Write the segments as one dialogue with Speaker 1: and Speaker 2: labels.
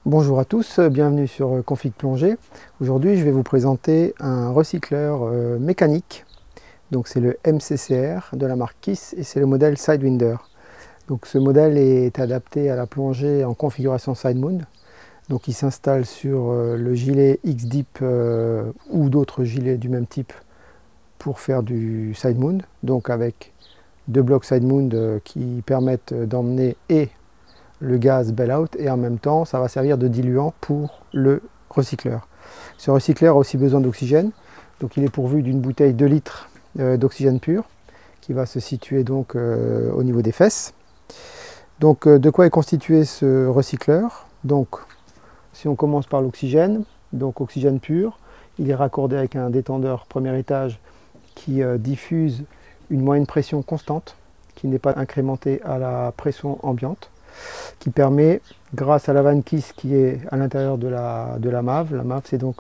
Speaker 1: Bonjour à tous, bienvenue sur Config Plongée. Aujourd'hui, je vais vous présenter un recycleur mécanique. Donc c'est le MCCR de la marque Kiss et c'est le modèle Sidewinder. Donc ce modèle est adapté à la plongée en configuration side mount. Donc il s'installe sur le gilet X-Deep ou d'autres gilets du même type pour faire du side mount. Donc avec deux blocs side mount qui permettent d'emmener et le gaz bail-out et en même temps ça va servir de diluant pour le recycleur. Ce recycleur a aussi besoin d'oxygène, donc il est pourvu d'une bouteille 2 litres d'oxygène pur qui va se situer donc au niveau des fesses. Donc de quoi est constitué ce recycleur? Donc si on commence par l'oxygène, donc oxygène pur, il est raccordé avec un détendeur premier étage qui diffuse une moyenne pression constante qui n'est pas incrémentée à la pression ambiante, qui permet, grâce à la vanne Kiss qui est à l'intérieur de la MAV, la MAV c'est donc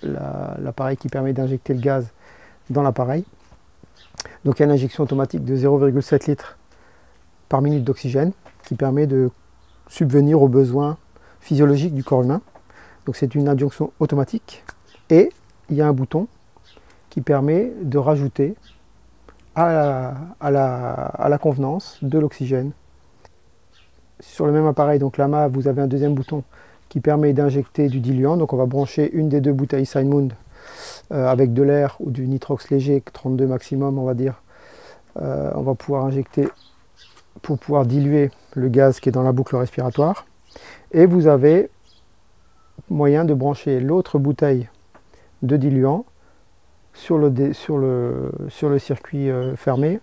Speaker 1: l'appareil qui permet d'injecter le gaz dans l'appareil. Donc il y a une injection automatique de 0,7 litres par minute d'oxygène qui permet de subvenir aux besoins physiologiques du corps humain. Donc c'est une injection automatique et il y a un bouton qui permet de rajouter à la convenance de l'oxygène. Sur le même appareil, donc la MAV, vous avez un deuxième bouton qui permet d'injecter du diluant. Donc on va brancher une des deux bouteilles side mount avec de l'air ou du nitrox léger, 32 maximum on va dire. On va pouvoir injecter pour pouvoir diluer le gaz qui est dans la boucle respiratoire. Et vous avez moyen de brancher l'autre bouteille de diluant sur le circuit fermé.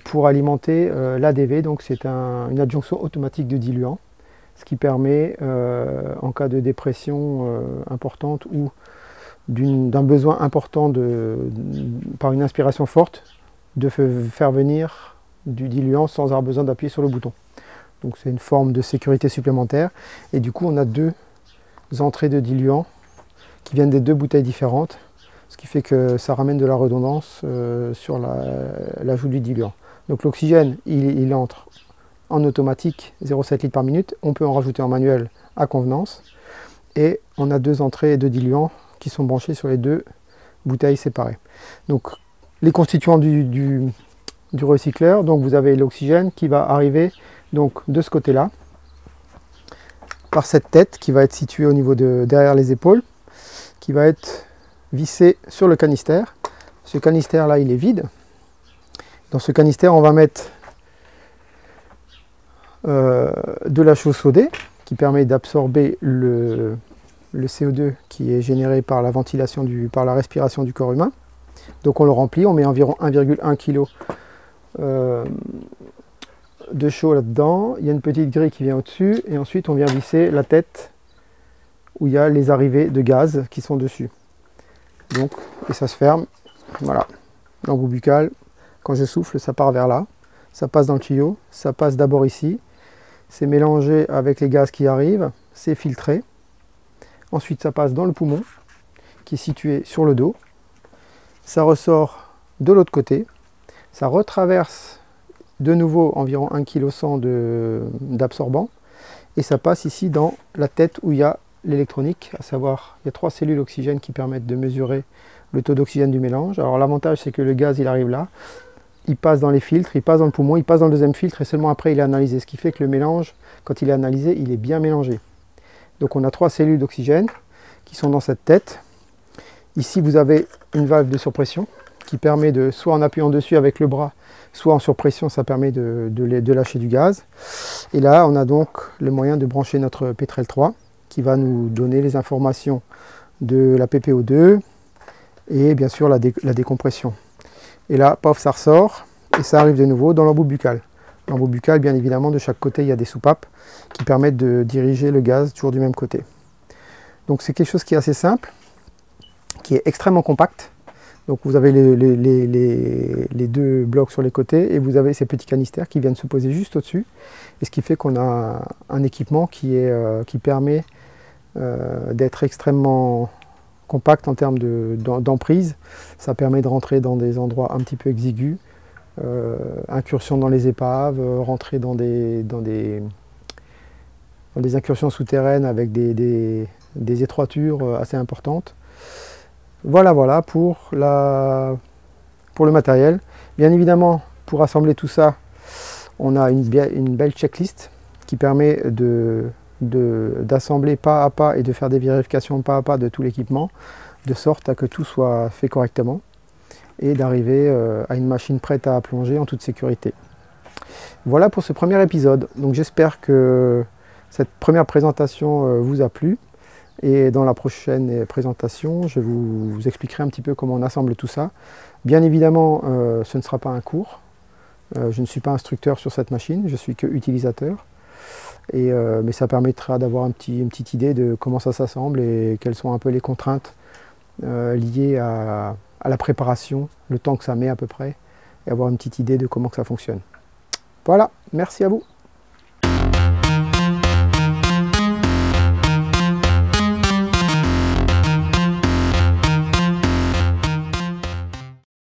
Speaker 1: Pour alimenter l'ADV, donc c'est une adjonction automatique de diluant, ce qui permet en cas de dépression importante ou d'un besoin important par une inspiration forte de faire venir du diluant sans avoir besoin d'appuyer sur le bouton. Donc c'est une forme de sécurité supplémentaire et du coup on a deux entrées de diluant qui viennent des deux bouteilles différentes, ce qui fait que ça ramène de la redondance sur l'ajout du diluant. Donc l'oxygène, il entre en automatique 0,7 litres par minute. On peut en rajouter en manuel à convenance. Et on a deux entrées de diluant qui sont branchées sur les deux bouteilles séparées. Donc les constituants du recycleur, donc vous avez l'oxygène qui va arriver donc de ce côté-là, par cette tête qui va être située au niveau derrière les épaules, qui va être vissé sur le canister. Ce canister là il est vide. Dans ce canister on va mettre de la chaux sodée qui permet d'absorber le CO2 qui est généré par la ventilation, par la respiration du corps humain. Donc on le remplit, on met environ 1,1 kg de chaux là-dedans. Il y a une petite grille qui vient au-dessus et ensuite on vient visser la tête où il y a les arrivées de gaz qui sont dessus. Donc, et ça se ferme, voilà, l'embout buccal, quand je souffle, ça part vers là, ça passe dans le tuyau, ça passe d'abord ici, c'est mélangé avec les gaz qui arrivent, c'est filtré, ensuite ça passe dans le poumon, qui est situé sur le dos, ça ressort de l'autre côté, ça retraverse de nouveau environ 1,1 kg d'absorbant, et ça passe ici dans la tête où il y a l'électronique, à savoir il y a 3 cellules oxygène qui permettent de mesurer le taux d'oxygène du mélange. Alors l'avantage c'est que le gaz il arrive là, il passe dans les filtres, il passe dans le poumon, il passe dans le deuxième filtre et seulement après il est analysé, ce qui fait que le mélange, quand il est analysé, il est bien mélangé. Donc on a 3 cellules d'oxygène qui sont dans cette tête. Ici vous avez une valve de surpression qui permet de, soit en appuyant dessus avec le bras, soit en surpression, ça permet de lâcher du gaz. Et là on a donc le moyen de brancher notre Petrel 3 qui va nous donner les informations de la PPO2 et bien sûr la décompression. Et là, paf, ça ressort et ça arrive de nouveau dans l'embout buccal. L'embout buccal, bien évidemment, de chaque côté, il y a des soupapes qui permettent de diriger le gaz toujours du même côté. Donc c'est quelque chose qui est assez simple, qui est extrêmement compact. Donc vous avez les deux blocs sur les côtés et vous avez ces petits canisters qui viennent se poser juste au-dessus. Et ce qui fait qu'on a un équipement qui permet d'être extrêmement compact en termes d'emprise. Ça permet de rentrer dans des endroits un petit peu exigus, incursion dans les épaves, rentrer dans des dans des incursions souterraines avec des étroitures assez importantes. Voilà pour le matériel. Bien évidemment, pour assembler tout ça, on a une belle checklist qui permet d'assembler pas à pas et de faire des vérifications pas à pas de tout l'équipement, de sorte à que tout soit fait correctement et d'arriver à une machine prête à plonger en toute sécurité. Voilà pour ce premier épisode. Donc j'espère que cette première présentation vous a plu. Et dans la prochaine présentation, je vous expliquerai un petit peu comment on assemble tout ça. Bien évidemment, ce ne sera pas un cours. Je ne suis pas instructeur sur cette machine, je suis que utilisateur. Mais ça permettra d'avoir une petite idée de comment ça s'assemble et quelles sont un peu les contraintes liées à la préparation, le temps que ça met à peu près, et avoir une petite idée de comment que ça fonctionne. Voilà, merci à vous.